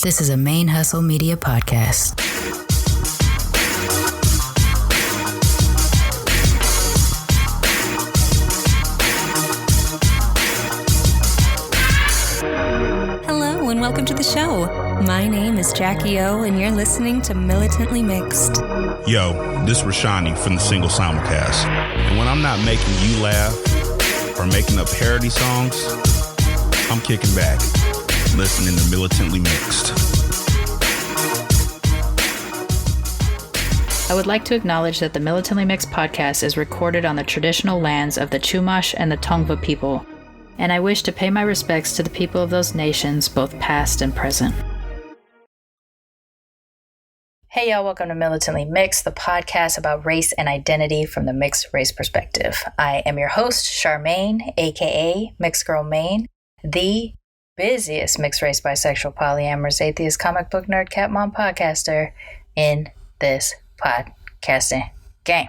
This is a Main Hustle Media podcast. Hello and welcome to the show. My name is Jackie O and you're listening to Militantly Mixed. Yo, this is Rashani from the Single Simulcast. And when I'm not making you laugh or making up parody songs, I'm kicking back, listening to Militantly Mixed. I would like to acknowledge that the Militantly Mixed podcast is recorded on the traditional lands of the Chumash and the Tongva people, and I wish to pay my respects to the people of those nations, both past and present. Hey y'all, welcome to Militantly Mixed, the podcast about race and identity from the mixed race perspective. I am your host, Charmaine, aka Mixed Girl Maine, the busiest mixed race, bisexual, polyamorous, atheist, comic book nerd, cat mom podcaster in this podcasting game.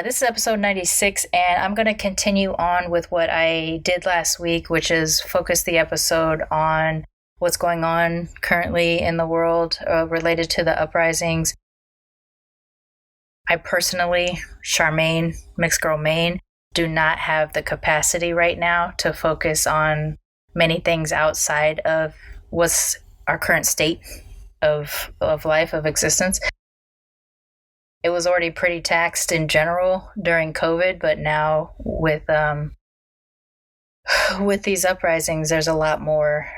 This is episode 96, and I'm going to continue on with what I did last week, which is focus the episode on what's going on currently in the world related to the uprisings. I personally, Charmaine, Mixed Girl Maine, do not have the capacity right now to focus on many things outside of what's our current state of life, of existence. It was already pretty taxed in general during COVID, but now with these uprisings, there's a lot more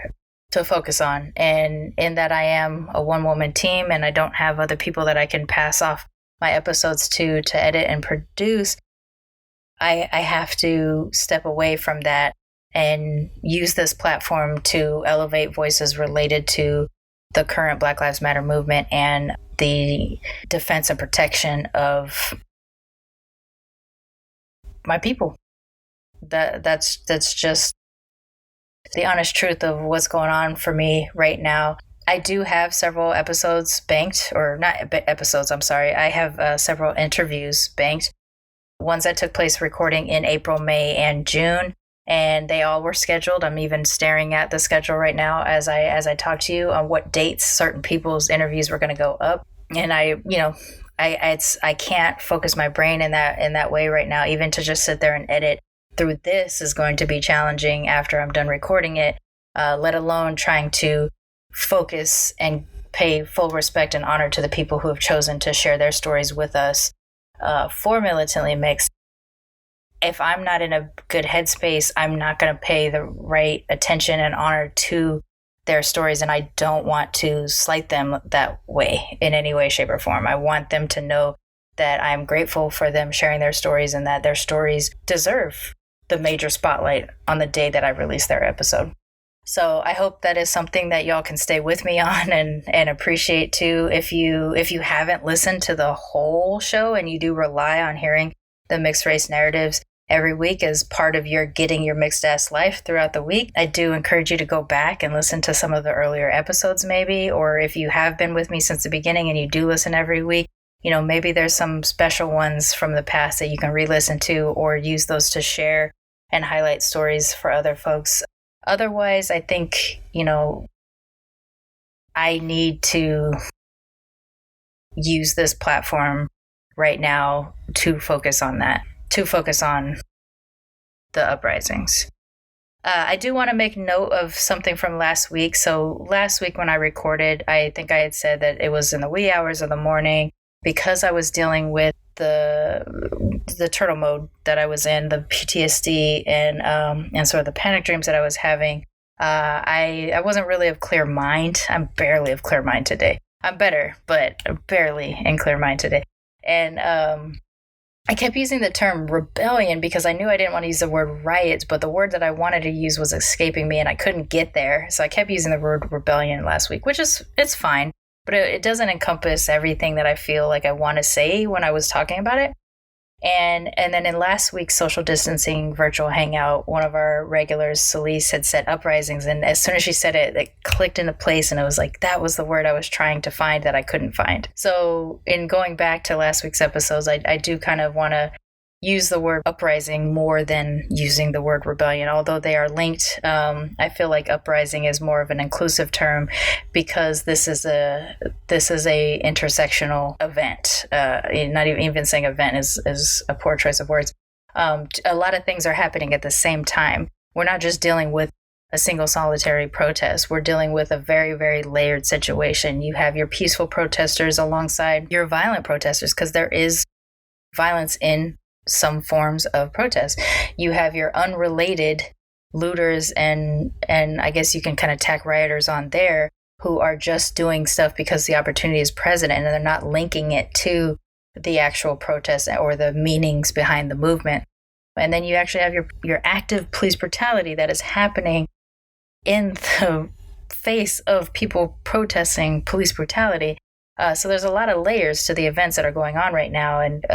to focus on. And in that I am a one-woman team and I don't have other people that I can pass off my episodes to edit and produce, I have to step away from that and use this platform to elevate voices related to the current Black Lives Matter movement and the defense and protection of my people. That's just the honest truth of what's going on for me right now. I do have several episodes banked, or not episodes, I'm sorry. I have several interviews banked, ones that took place recording in April, May, and June. And they all were scheduled. I'm even staring at the schedule right now as I talk to you on what dates certain people's interviews were going to go up. And I can't focus my brain in that way right now. Even to just sit there and edit through this is going to be challenging after I'm done recording it, let alone trying to focus and pay full respect and honor to the people who have chosen to share their stories with us for Militantly Mixed. If I'm not in a good headspace, I'm not going to pay the right attention and honor to their stories, and I don't want to slight them that way in any way, shape, or form. I want them to know that I'm grateful for them sharing their stories and that their stories deserve the major spotlight on the day that I release their episode. So I hope that is something that y'all can stay with me on and appreciate too. If you haven't listened to the whole show and you do rely on hearing the mixed race narratives every week as part of your getting your mixed ass life throughout the week, I do encourage you to go back and listen to some of the earlier episodes maybe, or if you have been with me since the beginning and you do listen every week, maybe there's some special ones from the past that you can re-listen to or use those to share and highlight stories for other folks. Otherwise, I think, I need to use this platform right now to focus on that. To focus on the uprisings. I do want to make note of something from last week. So last week when I recorded, I think I had said that it was in the wee hours of the morning because I was dealing with the turtle mode that I was in, the PTSD and sort of the panic dreams that I was having. I wasn't really of clear mind. I'm barely of clear mind today. I'm better, but barely in clear mind today. And I kept using the term rebellion because I knew I didn't want to use the word riots, but the word that I wanted to use was escaping me and I couldn't get there. So I kept using the word rebellion last week, it's fine, but it doesn't encompass everything that I feel like I want to say when I was talking about it. And then in last week's social distancing virtual hangout, one of our regulars, Celise, had said uprisings. And as soon as she said it, it clicked into place. And it was like, that was the word I was trying to find that I couldn't find. So in going back to last week's episodes, I do kind of want to use the word uprising more than using the word rebellion, although they are linked. I feel like uprising is more of an inclusive term because this is a intersectional event. Not even saying event is a poor choice of words. A lot of things are happening at the same time. We're not just dealing with a single solitary protest. We're dealing with a very, very layered situation. You have your peaceful protesters alongside your violent protesters, because there is violence in some forms of protest. You have your unrelated looters and I guess you can kind of tack rioters on there who are just doing stuff because the opportunity is present and they're not linking it to the actual protest or the meanings behind the movement. And then you actually have your active police brutality that is happening in the face of people protesting police brutality. So there's a lot of layers to the events that are going on right now, and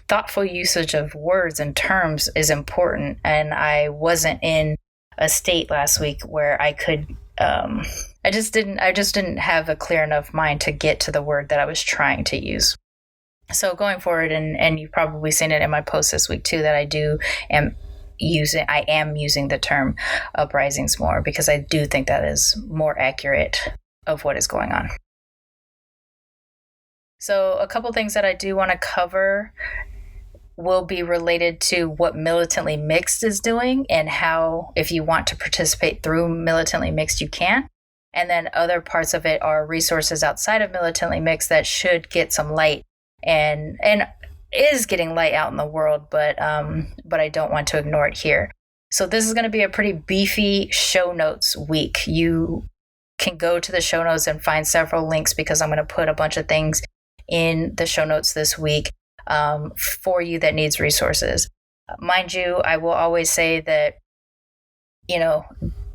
thoughtful usage of words and terms is important. And I wasn't in a state last week where I could. I just didn't have a clear enough mind to get to the word that I was trying to use. So going forward, and you've probably seen it in my post this week too, that I am using the term uprisings more, because I do think that is more accurate of what is going on. So a couple things that I do want to cover will be related to what Militantly Mixed is doing and how, if you want to participate through Militantly Mixed, you can. And then other parts of it are resources outside of Militantly Mixed that should get some light and is getting light out in the world, but I don't want to ignore it here. So this is going to be a pretty beefy show notes week. You can go to the show notes and find several links, because I'm going to put a bunch of things in the show notes this week for you that needs resources. Mind you, I will always say that, you know,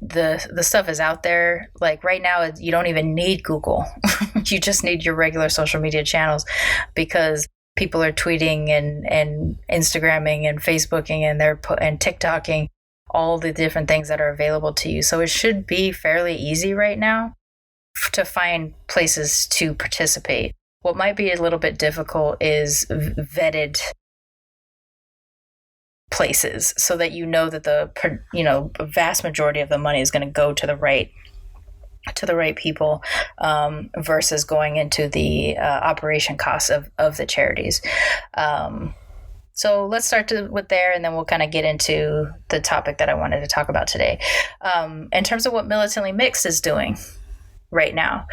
the stuff is out there. Like right now, you don't even need Google. You just need your regular social media channels, because people are tweeting and Instagramming and Facebooking and and TikToking all the different things that are available to you. So it should be fairly easy right now to find places to participate. What might be a little bit difficult is vetted places, so that you know that the vast majority of the money is going to go to the right people, versus going into the operation costs of the charities. So let's start with there, and then we'll kind of get into the topic that I wanted to talk about today. In terms of what Militantly Mixed is doing right now,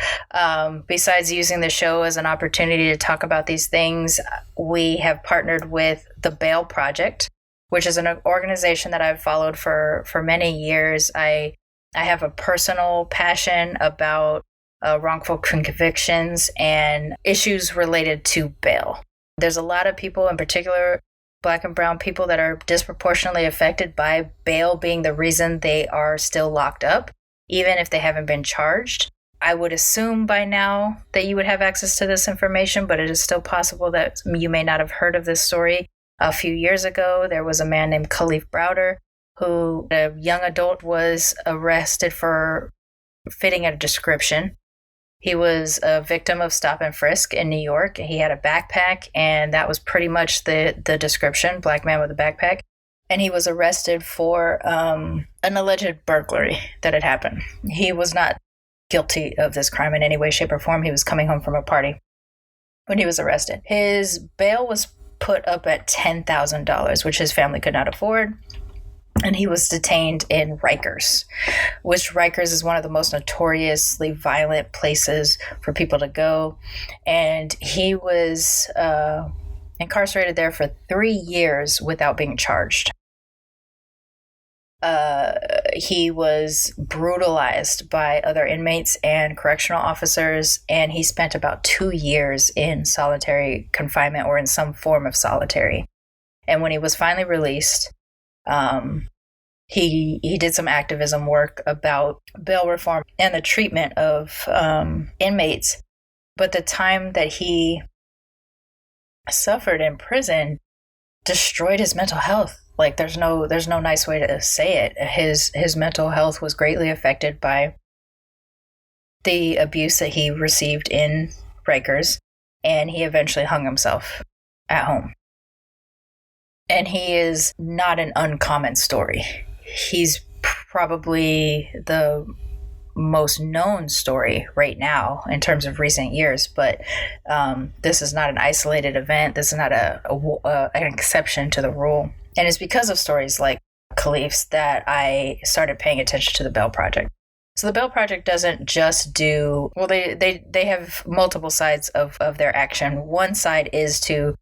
besides using the show as an opportunity to talk about these things, we have partnered with the Bail Project, which is an organization that I've followed for many years. I have a personal passion about wrongful convictions and issues related to bail. There's a lot of people, in particular Black and brown people, that are disproportionately affected by bail being the reason they are still locked up, even if they haven't been charged. I would assume by now that you would have access to this information, but it is still possible that you may not have heard of this story. A few years ago, there was a man named Khalif Browder, who, a young adult, was arrested for fitting a description. He was a victim of stop and frisk in New York. He had a backpack, and that was pretty much the description, black man with a backpack. And he was arrested for an alleged burglary that had happened. He was not guilty of this crime in any way, shape, or form. He was coming home from a party when he was arrested. His bail was put up at $10,000, which his family could not afford. And he was detained in Rikers, which Rikers is one of the most notoriously violent places for people to go. And he was incarcerated there for 3 years without being charged. He was brutalized by other inmates and correctional officers, and he spent about 2 years in solitary confinement or in some form of solitary. And when he was finally released, he did some activism work about bail reform and the treatment of inmates. But the time that he suffered in prison destroyed his mental health. Like there's no nice way to say it. His mental health was greatly affected by the abuse that he received in Rikers, and he eventually hung himself at home. And he is not an uncommon story. He's probably the most known story right now in terms of recent years, but this is not an isolated event. This is not an exception to the rule. And it's because of stories like Khalif's that I started paying attention to the Bell Project. So the Bell Project doesn't just do, well, they have multiple sides of their action. One side is to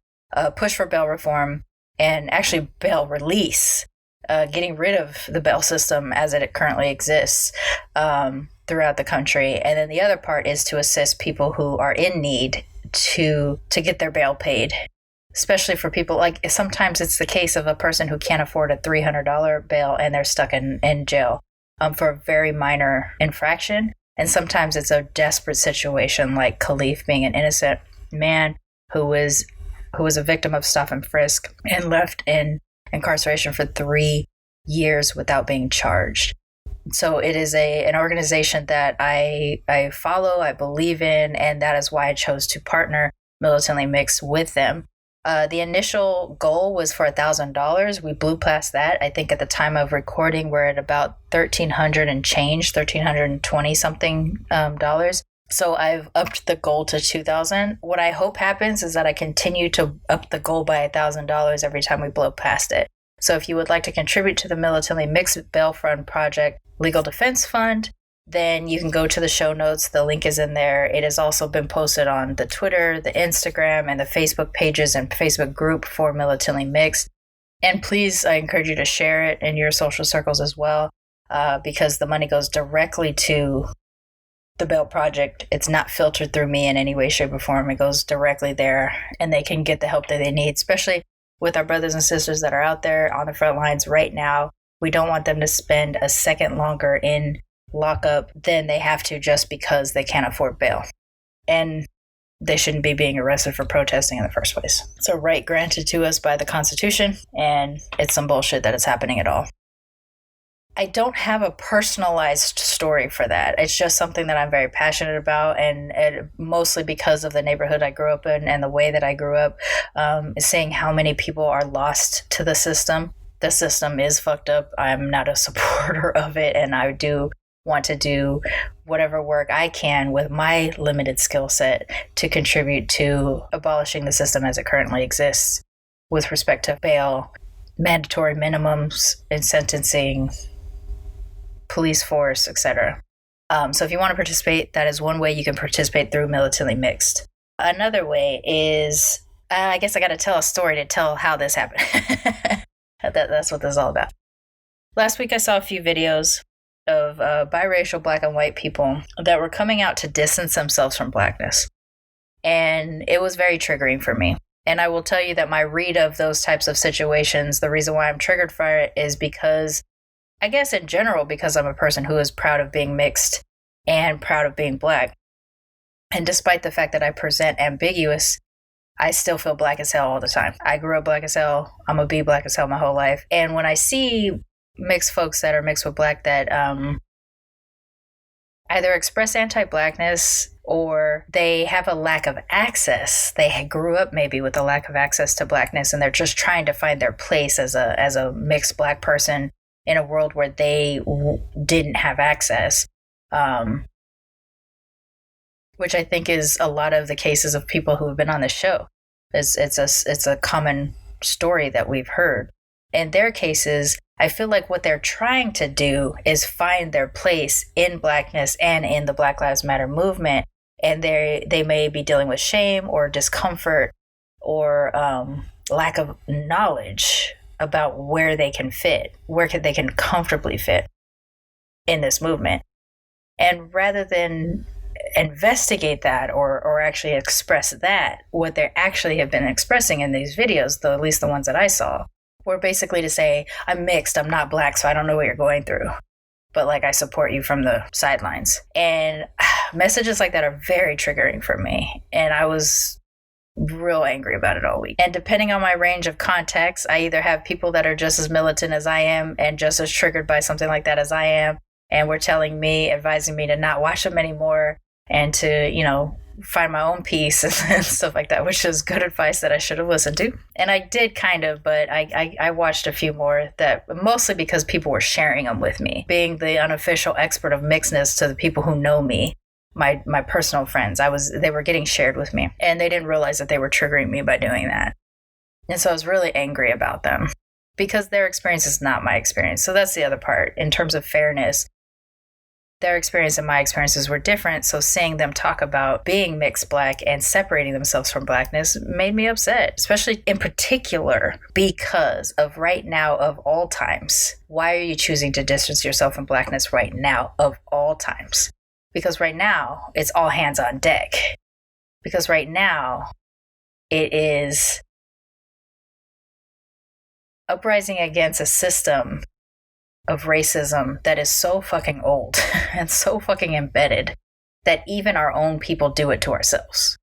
push for bail reform and actually bail release, getting rid of the bail system as it currently exists throughout the country. And then the other part is to assist people who are in need to get their bail paid, especially for people like sometimes it's the case of a person who can't afford a $300 bail and they're stuck in jail for a very minor infraction. And sometimes it's a desperate situation like Khalif being an innocent man who was a victim of stop and frisk and left in incarceration for 3 years without being charged. So it is an organization that I follow, I believe in, and that is why I chose to partner Militantly Mixed with them. The initial goal was for $1,000. We blew past that. I think at the time of recording, we're at about $1,300 and change, $1,320 something dollars. So I've upped the goal to $2,000. What I hope happens is that I continue to up the goal by $1,000 every time we blow past it. So if you would like to contribute to the Militantly Mixed Bail Fund Project Legal Defense Fund, then you can go to the show notes. The link is in there. It has also been posted on the Twitter, the Instagram, and the Facebook pages and Facebook group for Militantly Mixed. And please, I encourage you to share it in your social circles as well, because the money goes directly to the Bail Project. It's not filtered through me in any way, shape, or form. It goes directly there, and they can get the help that they need, especially with our brothers and sisters that are out there on the front lines right now. We don't want them to spend a second longer in lockup than they have to just because they can't afford bail. And they shouldn't be being arrested for protesting in the first place. It's a right granted to us by the Constitution, and it's some bullshit that is happening at all. I don't have a personalized story for that. It's just something that I'm very passionate about, and mostly because of the neighborhood I grew up in and the way that I grew up, seeing how many people are lost to the system. The system is fucked up. I'm not a supporter of it, and I do want to do whatever work I can with my limited skill set to contribute to abolishing the system as it currently exists with respect to bail, mandatory minimums in sentencing, police force, etc. So if you want to participate, that is one way you can participate through Militantly Mixed. Another way is, I guess I got to tell a story to tell how this happened. That's what this is all about. Last week I saw a few videos of biracial black and white people that were coming out to distance themselves from blackness. And it was very triggering for me. And I will tell you that my read of those types of situations, the reason why I'm triggered for it is because, I guess in general, because I'm a person who is proud of being mixed and proud of being black. And despite the fact that I present ambiguous, I still feel black as hell all the time. I grew up black as hell. I'm going to be black as hell my whole life. And when I see mixed folks that are mixed with black that either express anti-blackness or they have a lack of access. They grew up maybe with a lack of access to blackness, and they're just trying to find their place as a mixed black person in a world where they didn't have access, which I think is a lot of the cases of people who have been on the show. It's a common story that we've heard. In their cases, I feel like what they're trying to do is find their place in blackness and in the Black Lives Matter movement. And they may be dealing with shame or discomfort or lack of knowledge about where they can fit, they can comfortably fit in this movement. And rather than investigate that or actually express that, what they actually have been expressing in these videos, at least the ones that I saw, were basically to say, I'm mixed, I'm not black, so I don't know what you're going through, but like I support you from the sidelines. And messages like that are very triggering for me. And I was real angry about it all week. And depending on my range of contexts, I either have people that are just as militant as I am and just as triggered by something like that as I am, and were telling me, advising me to not watch them anymore and to, find my own peace and stuff like that, which is good advice that I should have listened to. And I did kind of, but I watched a few more, that mostly because people were sharing them with me. Being the unofficial expert of mixedness to the people who know me, my personal friends, they were getting shared with me, and they didn't realize that they were triggering me by doing that. And so I was really angry about them because their experience is not my experience. So that's the other part. In terms of fairness, their experience and my experiences were different. So seeing them talk about being mixed Black and separating themselves from Blackness made me upset, especially in particular because of right now of all times. Why are you choosing to distance yourself from Blackness right now of all times? Because right now it's all hands on deck. Because right now it is uprising against a system of racism that is so fucking old and so fucking embedded that even our own people do it to ourselves.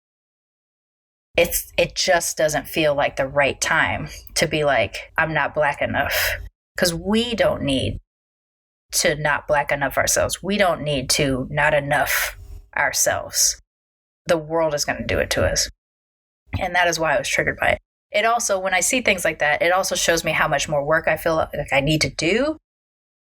It just doesn't feel like the right time to be like, I'm not Black enough. Because we don't need to not Black enough ourselves. We don't need to not enough ourselves. The world is going to do it to us. And that is why I was triggered by it. It also, when I see things like that, it also shows me how much more work I feel like I need to do,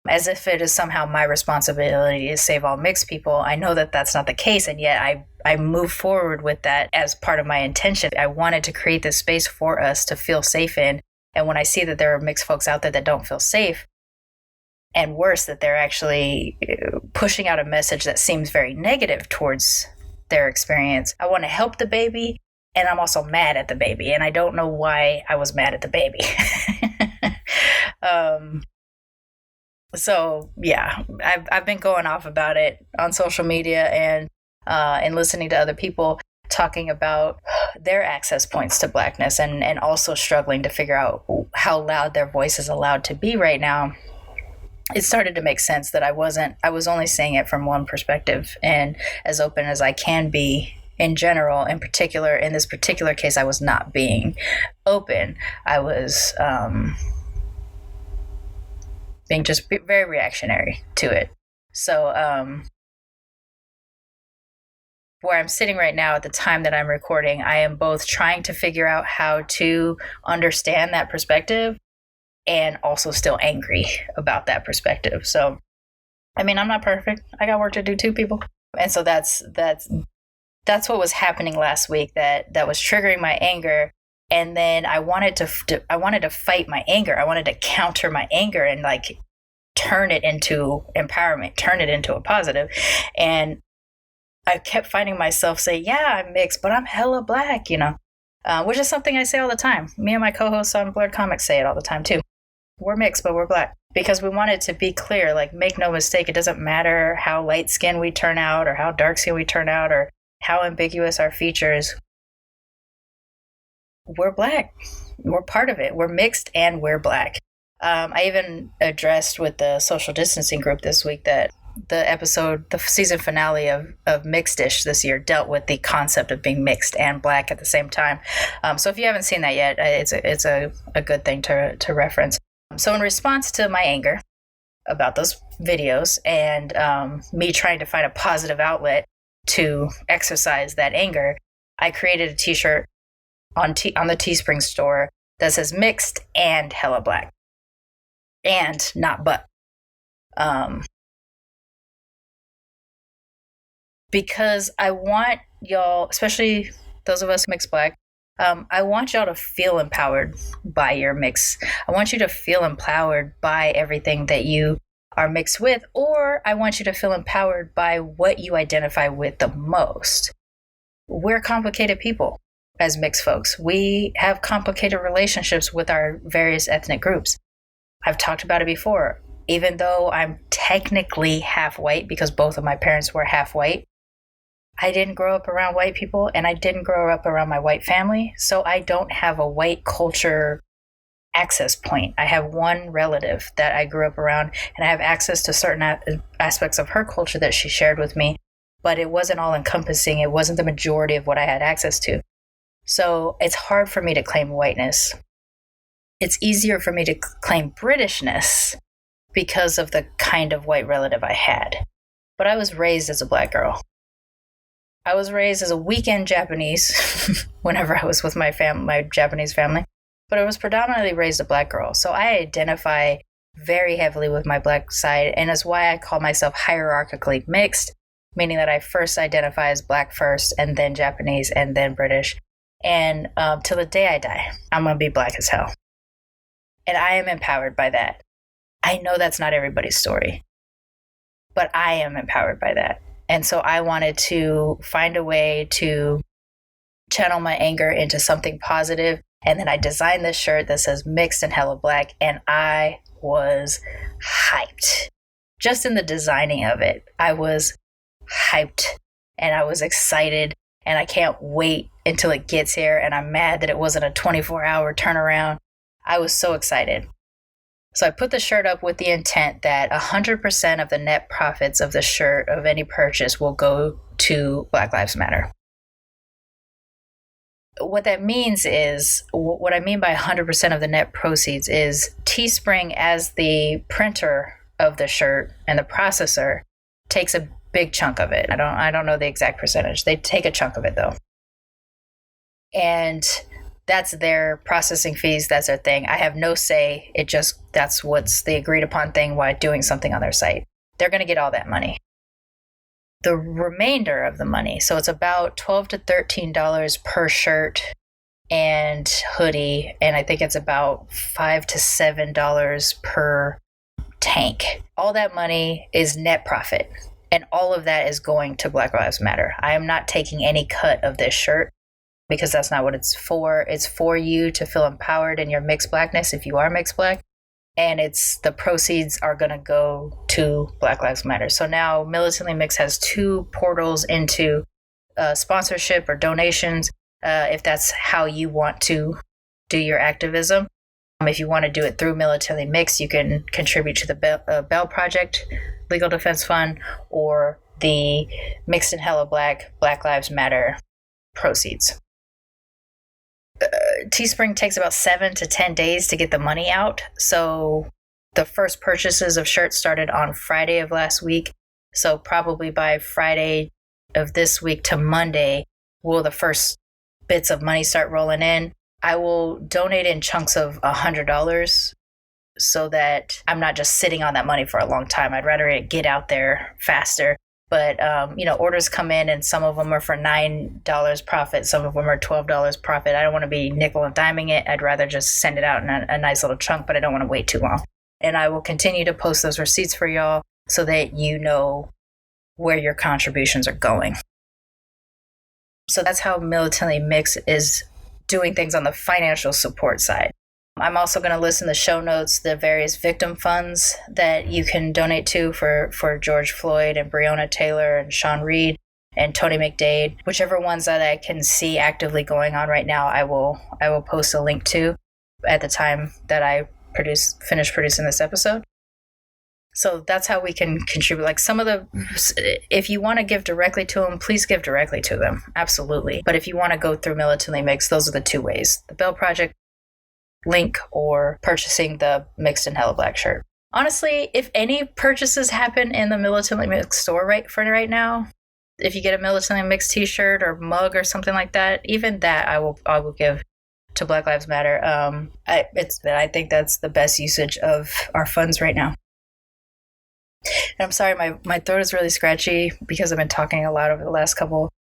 as if it is somehow my responsibility to save all mixed people. I know that that's not the case, and yet I move forward with that as part of my intention. I wanted to create this space for us to feel safe in, and when I see that there are mixed folks out there that don't feel safe, and worse, that they're actually pushing out a message that seems very negative towards their experience, I want to help the baby, and I'm also mad at the baby, and I don't know why I was mad at the baby. So yeah, I've been going off about it on social media and listening to other people talking about their access points to Blackness and also struggling to figure out how loud their voice is allowed to be right now. It started to make sense that I was only saying it from one perspective and as open as I can be in general. In particular, in this particular case, I was not being open. I was being just very reactionary to it. So where I'm sitting right now at the time that I'm recording, I am both trying to figure out how to understand that perspective and also still angry about that perspective. So, I mean, I'm not perfect. I got work to do too, people. And so that's what was happening last week that was triggering my anger. And then I wanted to fight my anger. I wanted to counter my anger and like turn it into empowerment, turn it into a positive. And I kept finding myself say, yeah, I'm mixed, but I'm hella Black, which is something I say all the time. Me and my co-hosts on Blurred Comics say it all the time too. We're mixed, but we're Black, because we want it to be clear, like, make no mistake. It doesn't matter how light skinned we turn out or how dark skinned we turn out or how ambiguous our features. We're Black. We're part of it. We're mixed and we're Black. I even addressed with the social distancing group this week that the season finale of Mixed-ish this year dealt with the concept of being mixed and Black at the same time. So if you haven't seen that yet, it's a good thing to reference. So in response to my anger about those videos and me trying to find a positive outlet to exercise that anger, I created a t-shirt on the Teespring store that says mixed and hella Black. And not but. Because I want y'all, especially those of us mixed Black, I want y'all to feel empowered by your mix. I want you to feel empowered by everything that you are mixed with, or I want you to feel empowered by what you identify with the most. We're complicated people as mixed folks. We have complicated relationships with our various ethnic groups. I've talked about it before. Even though I'm technically half white because both of my parents were half white, I didn't grow up around white people and I didn't grow up around my white family. So I don't have a white culture access point. I have one relative that I grew up around and I have access to certain aspects of her culture that she shared with me, but it wasn't all encompassing. It wasn't the majority of what I had access to. So it's hard for me to claim whiteness. It's easier for me to claim Britishness because of the kind of white relative I had. But I was raised as a Black girl. I was raised as a weekend Japanese whenever I was with my Japanese family, but I was predominantly raised a Black girl. So I identify very heavily with my Black side, and that's why I call myself hierarchically mixed, meaning that I first identify as Black first, and then Japanese, and then British. And till the day I die, I'm going to be Black as hell. And I am empowered by that. I know that's not everybody's story, but I am empowered by that. And so I wanted to find a way to channel my anger into something positive. And then I designed this shirt that says mixed and hella Black. And I was hyped. Just in the designing of it, I was hyped and I was excited. And I can't wait until it gets here. And I'm mad that it wasn't a 24-hour turnaround. I was so excited. So I put the shirt up with the intent that 100% of the net profits of the shirt of any purchase will go to Black Lives Matter. What that means is, what I mean by 100% of the net proceeds is Teespring, as the printer of the shirt and the processor, takes a big chunk of it. I don't know the exact percentage. They take a chunk of it though. And that's their processing fees. That's their thing. I have no say. That's what's the agreed upon thing while doing something on their site. They're going to get all that money. The remainder of the money, so it's about $12 to $13 per shirt and hoodie, and I think it's about $5 to $7 per tank. All that money is net profit, and all of that is going to Black Lives Matter. I am not taking any cut of this shirt, because that's not what it's for. It's for you to feel empowered in your mixed Blackness if you are mixed Black. And the proceeds are going to go to Black Lives Matter. So now Militantly Mixed has 2 portals into sponsorship or donations, if that's how you want to do your activism. If you want to do it through Militantly Mixed, you can contribute to the Bell Project Legal Defense Fund or the Mixed and Hella Black Lives Matter proceeds. Teespring takes about 7 to 10 days to get the money out. So the first purchases of shirts started on Friday of last week. So probably by Friday of this week to Monday will the first bits of money start rolling in. I will donate in chunks of $100 so that I'm not just sitting on that money for a long time. I'd rather it get out there faster. But, orders come in and some of them are for $9 profit. Some of them are $12 profit. I don't want to be nickel and diming it. I'd rather just send it out in a nice little chunk, but I don't want to wait too long. And I will continue to post those receipts for y'all so that you know where your contributions are going. So that's how Militantly Mixed is doing things on the financial support side. I'm also going to list in the show notes the various victim funds that you can donate to for George Floyd and Breonna Taylor and Sean Reed and Tony McDade. Whichever ones that I can see actively going on right now, I will post a link to at the time that I finish producing this episode. So that's how we can contribute. Like if you want to give directly to them, please give directly to them. Absolutely. But if you want to go through Militantly Mixed, those are the 2 ways. The Bell Project link or purchasing the Mixed and Hella Black shirt. Honestly, if any purchases happen in the Militantly Mixed store right now, if you get a Militantly Mixed t-shirt or mug or something like that, even that I will give to Black Lives Matter. I think that's the best usage of our funds right now. And I'm sorry, my throat is really scratchy because I've been talking a lot over the last couple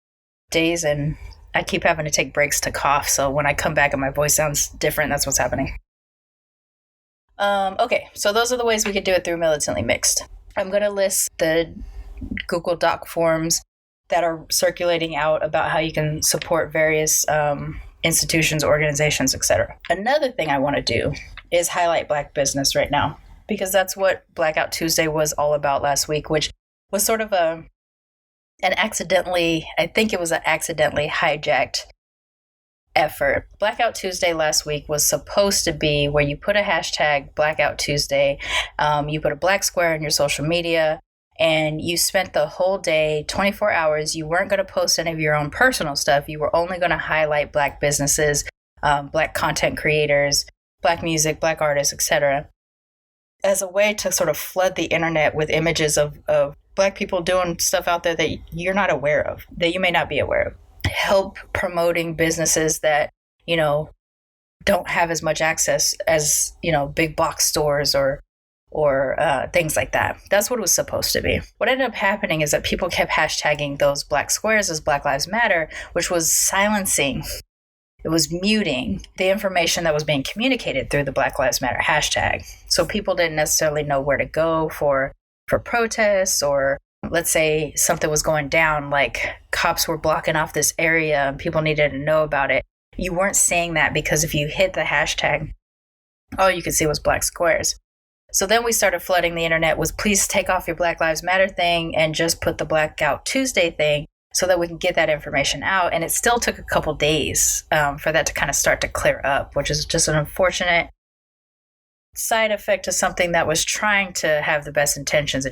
days and I keep having to take breaks to cough. So when I come back and my voice sounds different, that's what's happening. Okay, so those are the ways we could do it through Militantly Mixed. I'm going to list the Google Doc forms that are circulating out about how you can support various institutions, organizations, etc. Another thing I want to do is highlight Black business right now, because that's what Blackout Tuesday was all about last week, which was sort of an accidentally hijacked effort. Blackout Tuesday last week was supposed to be where you put a hashtag Blackout Tuesday, you put a black square in your social media, and you spent the whole day, 24 hours, you weren't going to post any of your own personal stuff. You were only going to highlight Black businesses, Black content creators, Black music, Black artists, etc., as a way to sort of flood the internet with images of Black people doing stuff out there that you're not aware of, that you may not be aware of. Help promoting businesses that, don't have as much access as, big box stores or things like that. That's what it was supposed to be. What ended up happening is that people kept hashtagging those Black squares as Black Lives Matter, which was silencing. It was muting the information that was being communicated through the Black Lives Matter hashtag. So people didn't necessarily know where to go for protests, or let's say something was going down, like cops were blocking off this area and people needed to know about it. You weren't seeing that because if you hit the hashtag, all you could see was Black squares. So then we started flooding the internet with please take off your Black Lives Matter thing and just put the Blackout Tuesday thing so that we can get that information out. And it still took a couple days for that to kind of start to clear up, which is just an unfortunate side effect of something that was trying to have the best intentions.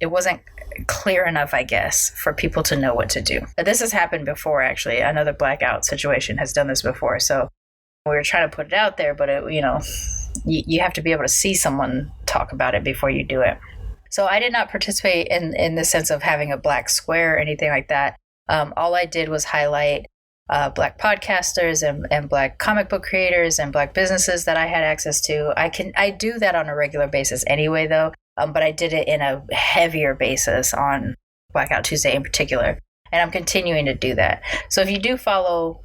It wasn't clear enough, I guess, for people to know what to do. But this has happened before, actually. Another blackout situation has done this before. So we were trying to put it out there, but you have to be able to see someone talk about it before you do it. So I did not participate in the sense of having a Black square or anything like that. All I did was highlight Black podcasters and Black comic book creators and Black businesses that I had access to. I do that on a regular basis anyway, though, but I did it in a heavier basis on Blackout Tuesday in particular, and I'm continuing to do that. So if you do follow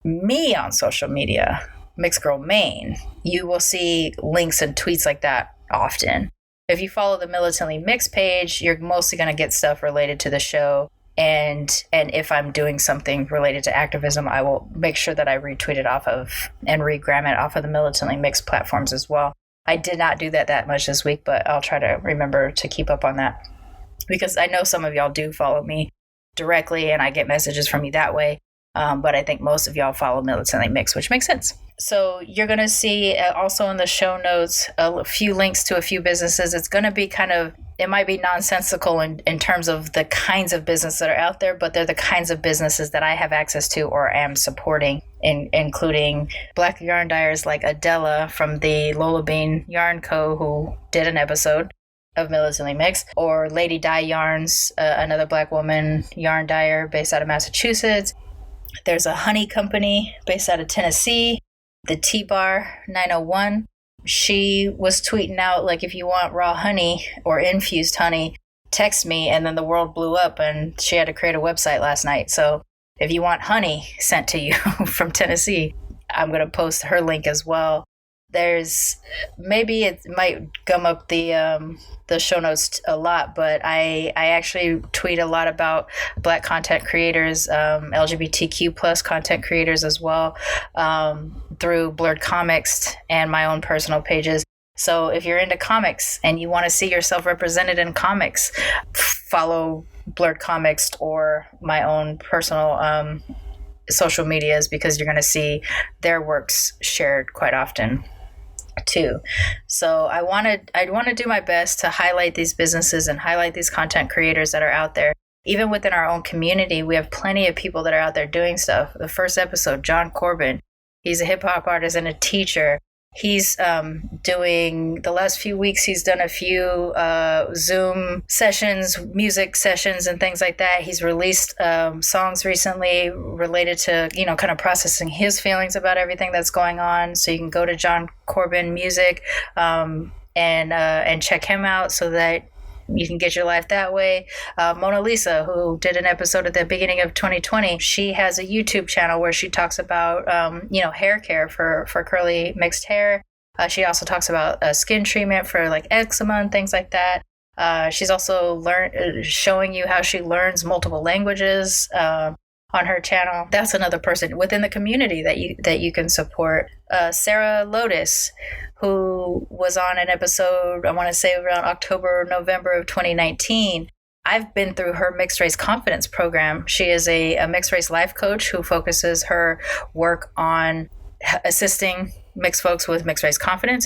me on social media, Mixed Girl Maine, you will see links and tweets like that often. If you follow the Militantly Mixed page, you're mostly going to get stuff related to the show. And if I'm doing something related to activism, I will make sure that I retweet it off of and regram it off of the Militantly Mixed platforms as well. I did not do that much this week, but I'll try to remember to keep up on that, because I know some of y'all do follow me directly and I get messages from you that way. But I think most of y'all follow Militantly Mixed, which makes sense. So you're going to see also in the show notes a few links to a few businesses. It's going to be it might be nonsensical in terms of the kinds of businesses that are out there, but they're the kinds of businesses that I have access to or am supporting, including Black yarn dyers like Adela from the Lola Bean Yarn Co., who did an episode of Militantly Mixed, or Lady Dye Yarns, another Black woman yarn dyer based out of Massachusetts. There's a honey company based out of Tennessee, the T-Bar 901. She was tweeting out, like, if you want raw honey or infused honey, text me. And then the world blew up and she had to create a website last night. So if you want honey sent to you from Tennessee, I'm going to post her link as well. Maybe it might gum up the show notes a lot, but I actually tweet a lot about Black content creators, LGBTQ plus content creators as well, through Blurred Comics and my own personal pages. So if you're into comics and you want to see yourself represented in comics, follow Blurred Comics or my own personal social medias, because you're going to see their works shared quite often too. So I want to do my best to highlight these businesses and highlight these content creators that are out there. Even within our own community, we have plenty of people that are out there doing stuff. The first episode, John Corbin, he's a hip hop artist and a teacher. He's doing, the last few weeks, he's done a few Zoom sessions, music sessions and things like that. He's released songs recently related to, kind of processing his feelings about everything that's going on. So you can go to John Corbin Music and check him out so that you can get your life that way. Mona Lisa, who did an episode at the beginning of 2020, she has a YouTube channel where she talks about, hair care for curly mixed hair. She also talks about skin treatment for like eczema and things like that. She's also showing you how she learns multiple languages on her channel. That's another person within the community that you can support. Sarah Lotus, who was on an episode, I want to say around October, November of 2019. I've been through her mixed race confidence program. She is a mixed race life coach who focuses her work on assisting mixed folks with mixed race confidence.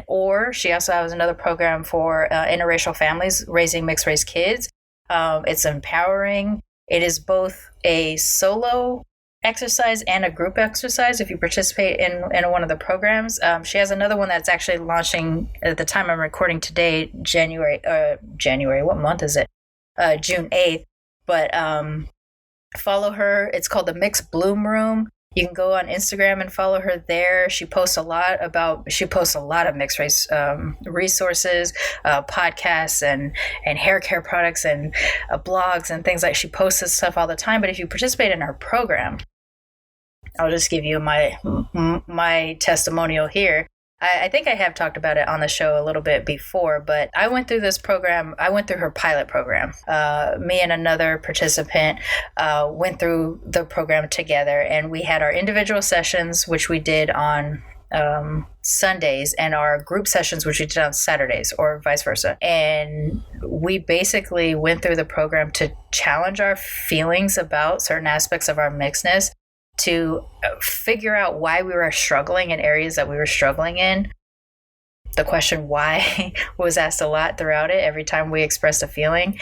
Or she also has another program for interracial families raising mixed race kids. It's empowering. It is both a solo exercise and a group exercise if you participate in one of the programs. She has another one that's actually launching at the time I'm recording today, January, what month is it? June 8th. But follow her. It's called the Mixed Bloom Room. You can go on Instagram and follow her there. She posts a lot of mixed race resources, podcasts and hair care products and blogs and things like. She posts this stuff all the time. But if you participate in her program, I'll just give you my testimonial here. I think I have talked about it on the show a little bit before, but I went through this program. I went through her pilot program. Me and another participant went through the program together, and we had our individual sessions, which we did on Sundays, and our group sessions, which we did on Saturdays, or vice versa. And we basically went through the program to challenge our feelings about certain aspects of our mixedness, to figure out why we were struggling in areas that we were struggling in. The question why was asked a lot throughout it. Every time we expressed a feeling,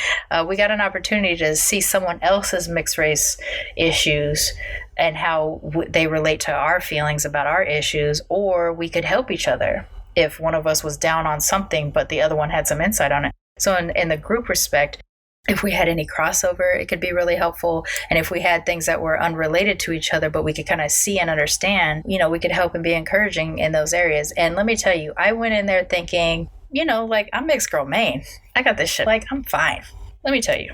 we got an opportunity to see someone else's mixed race issues and how they relate to our feelings about our issues, or we could help each other if one of us was down on something but the other one had some insight on it. So in the group respect, if we had any crossover, it could be really helpful. And if we had things that were unrelated to each other, but we could kind of see and understand, we could help and be encouraging in those areas. And let me tell you, I went in there thinking, I'm mixed girl Maine. I got this shit. I'm fine. Let me tell you,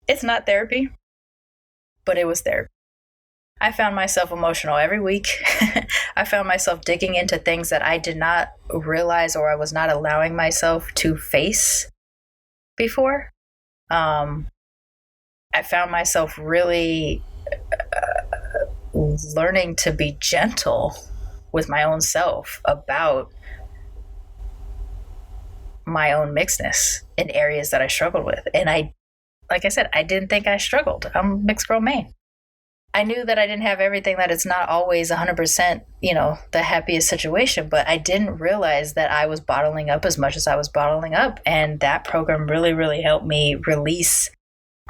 it's not therapy, but it was therapy. I found myself emotional every week. I found myself digging into things that I did not realize or I was not allowing myself to face before. I found myself really learning to be gentle with my own self about my own mixedness in areas that I struggled with. And like I said, I didn't think I struggled. I'm mixed girl Maine. I knew that I didn't have everything, that it's not always 100%, the happiest situation, but I didn't realize that I was bottling up as much as I was bottling up. And that program really, really helped me release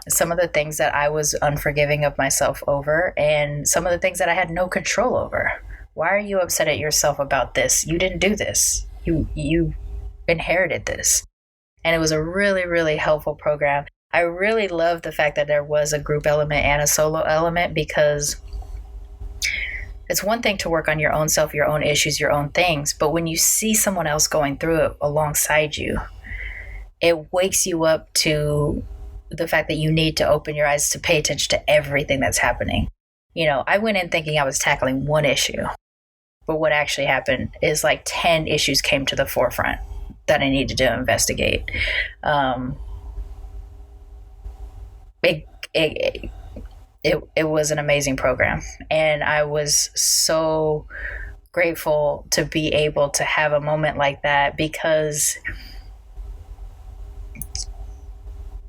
some of the things that I was unforgiving of myself over, and some of the things that I had no control over. Why are you upset at yourself about this? You didn't do this. You inherited this. And it was a really, really helpful program. I really love the fact that there was a group element and a solo element, because it's one thing to work on your own self, your own issues, your own things. But when you see someone else going through it alongside you, it wakes you up to the fact that you need to open your eyes to pay attention to everything that's happening. I went in thinking I was tackling one issue, but what actually happened is 10 issues came to the forefront that I needed to investigate. It was an amazing program, and I was so grateful to be able to have a moment like that, because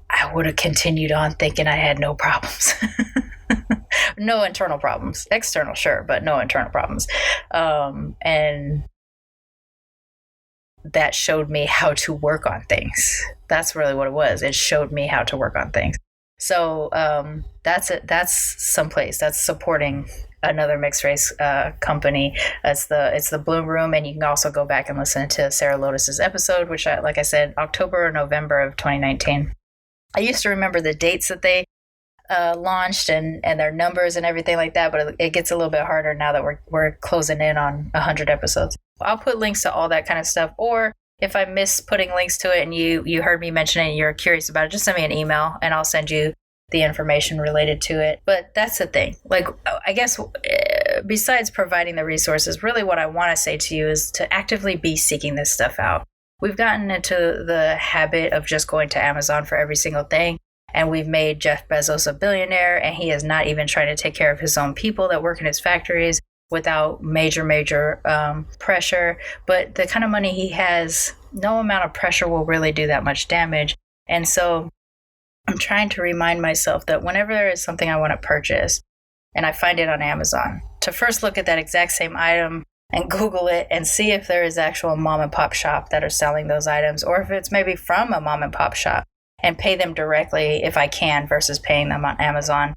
I would have continued on thinking I had no problems. No internal problems. External, sure, but no internal problems. And that showed me how to work on things. That's really what it was. It showed me how to work on things. So that's it. That's someplace that's supporting another mixed race company. It's the Bloom Room, and you can also go back and listen to Sarah Lotus's episode, which, like I said, October or November of 2019. I used to remember the dates that they launched and their numbers and everything like that, but it gets a little bit harder now that we're closing in on 100 episodes. I'll put links to all that kind of stuff, or if I miss putting links to it and you heard me mention it and you're curious about it, just send me an email and I'll send you the information related to it. But that's the thing. I guess besides providing the resources, really what I want to say to you is to actively be seeking this stuff out. We've gotten into the habit of just going to Amazon for every single thing. And we've made Jeff Bezos a billionaire, and he is not even trying to take care of his own people that work in his factories without major pressure. But the kind of money he has, no amount of pressure will really do that much damage. And so I'm trying to remind myself that whenever there is something I want to purchase and I find it on Amazon, to first look at that exact same item and Google it and see if there is actual mom and pop shop that are selling those items, or if it's maybe from a mom and pop shop, and pay them directly if I can versus paying them on Amazon.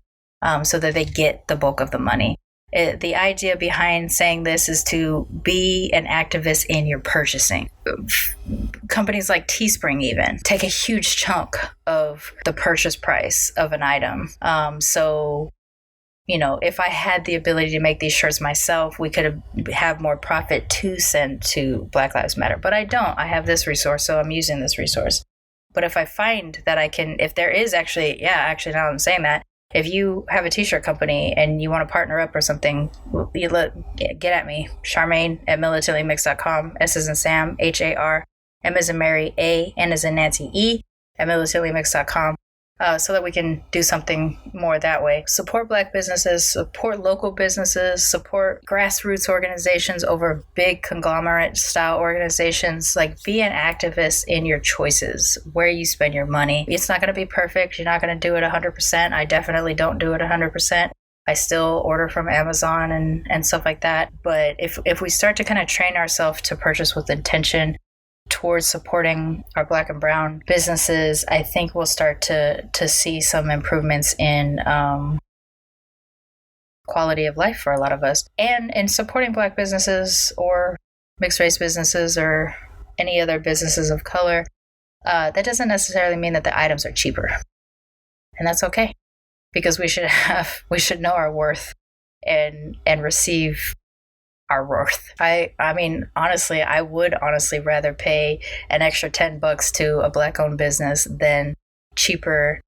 so that they get the bulk of the money. The idea behind saying this is to be an activist in your purchasing. Companies like Teespring even take a huge chunk of the purchase price of an item. So, if I had the ability to make these shirts myself, we could have more profit to send to Black Lives Matter. But I don't. I have this resource, so I'm using this resource. But if I find that I can, if there is actually, now that I'm saying that, if you have a t-shirt company and you want to partner up or something, get at me. Charmaine at militantlymixed.com. S as in Sam, H-A-R, M as in Mary, A, N as in Nancy, E, at militantlymixed.com. So that we can do something more that way. Support Black businesses, support local businesses, support grassroots organizations over big conglomerate style organizations. Like, be an activist in your choices, where you spend your money. It's not going to be perfect. You're not going to do it 100%. I definitely don't do it 100%. I still order from Amazon and stuff like that. But if we start to kind of train ourselves to purchase with intention towards supporting our Black and brown businesses, I think we'll start to see some improvements in quality of life for a lot of us. And in supporting Black businesses or mixed race businesses or any other businesses of color, that doesn't necessarily mean that the items are cheaper. And that's okay, because we should know our worth and receive our worth. I mean, honestly, I would rather pay an extra $10 to a Black owned business than cheaper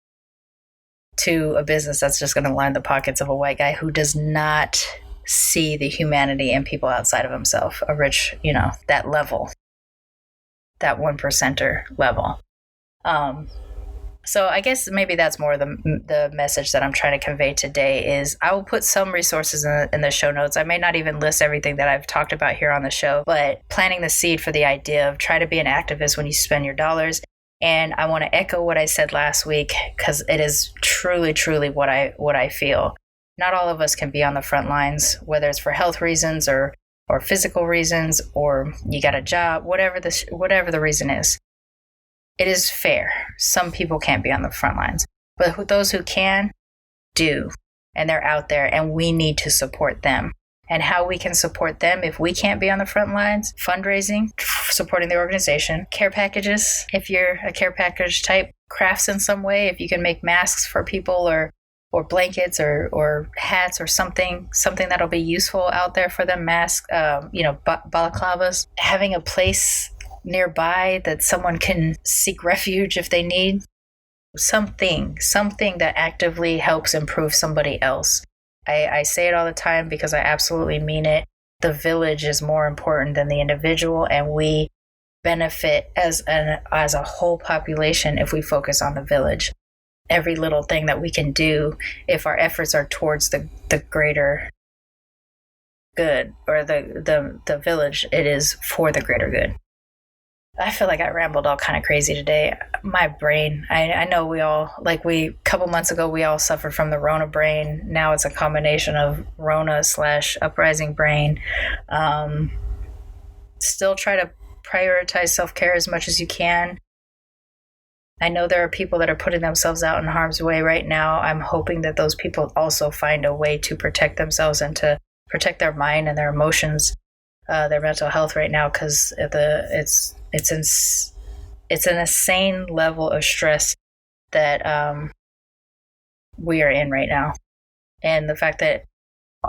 to a business that's just going to line the pockets of a white guy who does not see the humanity in people outside of himself, a rich, that level, that 1%er level. So I guess maybe that's more the message that I'm trying to convey today is I will put some resources in the show notes. I may not even list everything that I've talked about here on the show, but planting the seed for the idea of try to be an activist when you spend your dollars. And I want to echo what I said last week, because it is truly, truly what I feel. Not all of us can be on the front lines, whether it's for health reasons or physical reasons, or you got a job, whatever the reason is. It is fair. Some people can't be on the front lines, but those who can do, and they're out there, and we need to support them. And how we can support them if we can't be on the front lines: fundraising, supporting the organization, care packages, if you're a care package type, crafts in some way, if you can make masks for people or blankets or hats or something that'll be useful out there for them, masks, balaclavas, having a place nearby that someone can seek refuge if they need something that actively helps improve somebody else. I say it all the time because I absolutely mean it. The village is more important than the individual, and we benefit as a whole population if we focus on the village. Every little thing that we can do, if our efforts are towards the greater good, or the village, it is for the greater good. I feel like I rambled all kind of crazy today. My brain, I know we all, couple months ago, we all suffered from the Rona brain. Now it's a combination of Rona / uprising brain. Still try to prioritize self-care as much as you can. I know there are people that are putting themselves out in harm's way right now. I'm hoping that those people also find a way to protect themselves and to protect their mind and their emotions, their mental health right now, because it's an insane level of stress that we are in right now. And the fact that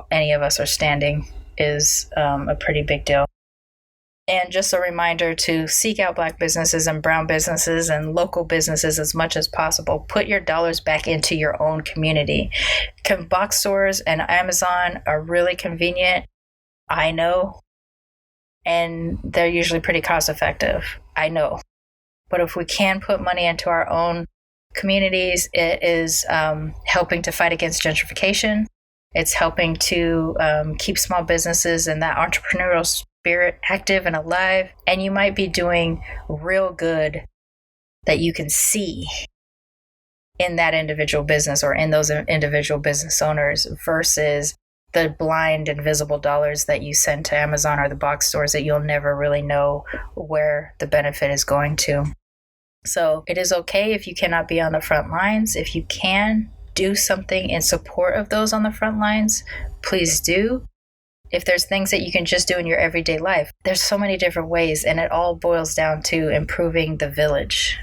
any of us are standing is a pretty big deal. And just a reminder to seek out Black businesses and brown businesses and local businesses as much as possible. Put your dollars back into your own community. Box stores and Amazon are really convenient, I know, and they're usually pretty cost effective, I know. But if we can put money into our own communities, it is helping to fight against gentrification. It's helping to keep small businesses and that entrepreneurial spirit active and alive. And you might be doing real good that you can see in that individual business or in those individual business owners versus the blind invisible dollars that you send to Amazon or the box stores that you'll never really know where the benefit is going to. So it is okay if you cannot be on the front lines. If you can, do something in support of those on the front lines, please do. If there's things that you can just do in your everyday life, there's so many different ways, and it all boils down to improving the village.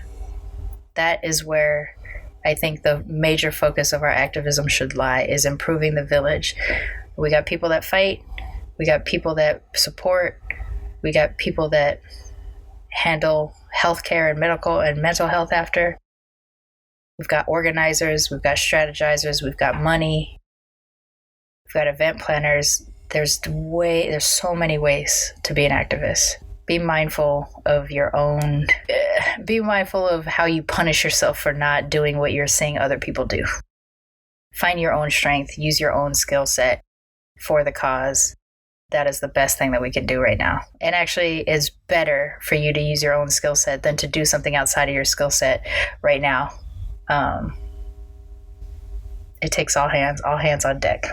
That is where I think the major focus of our activism should lie, is improving the village. We got people that fight, we got people that support, we got people that handle healthcare and medical and mental health after. We've got organizers, we've got strategizers, we've got money, we've got event planners. There's so many ways to be an activist. Be mindful of be mindful of how you punish yourself for not doing what you're seeing other people do. Find your own strength, use your own skill set for the cause. That is the best thing that we can do right now. And actually, it's better for you to use your own skill set than to do something outside of your skill set right now. It takes all hands on deck.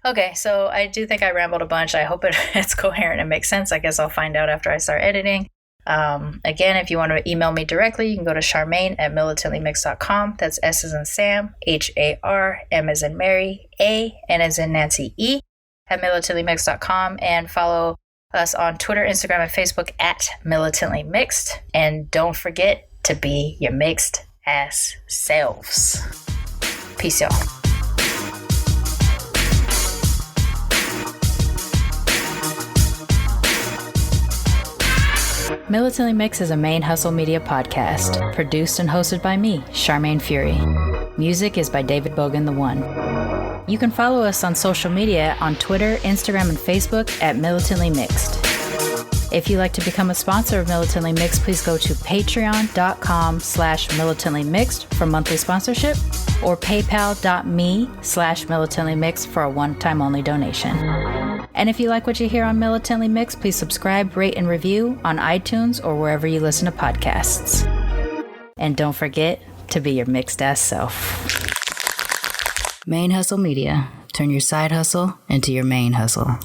Okay, so I do think I rambled a bunch. I hope it's coherent and makes sense. I guess I'll find out after I start editing. Again, if you want to email me directly, you can go to charmaine@militantlymixed.com. That's S as in Sam, HAR, M as in Mary, A, N as in Nancy, E, @militantlymixed.com, and follow us on Twitter, Instagram, and Facebook @militantlymixed. And don't forget to be your mixed ass selves. Peace, y'all. Militantly Mixed is a Main Hustle Media podcast, produced and hosted by me, Charmaine Fury. Music is by David Bogan the One. You can follow us on social media on Twitter, Instagram, and Facebook @Militantly Mixed. If you'd like to become a sponsor of Militantly Mixed, please go to patreon.com/militantlymixed for monthly sponsorship, or paypal.me/militantlymixed for a one-time only donation. And if you like what you hear on Militantly Mixed, please subscribe, rate, and review on iTunes or wherever you listen to podcasts. And don't forget to be your mixed ass self. Main Hustle Media. Turn your side hustle into your main hustle.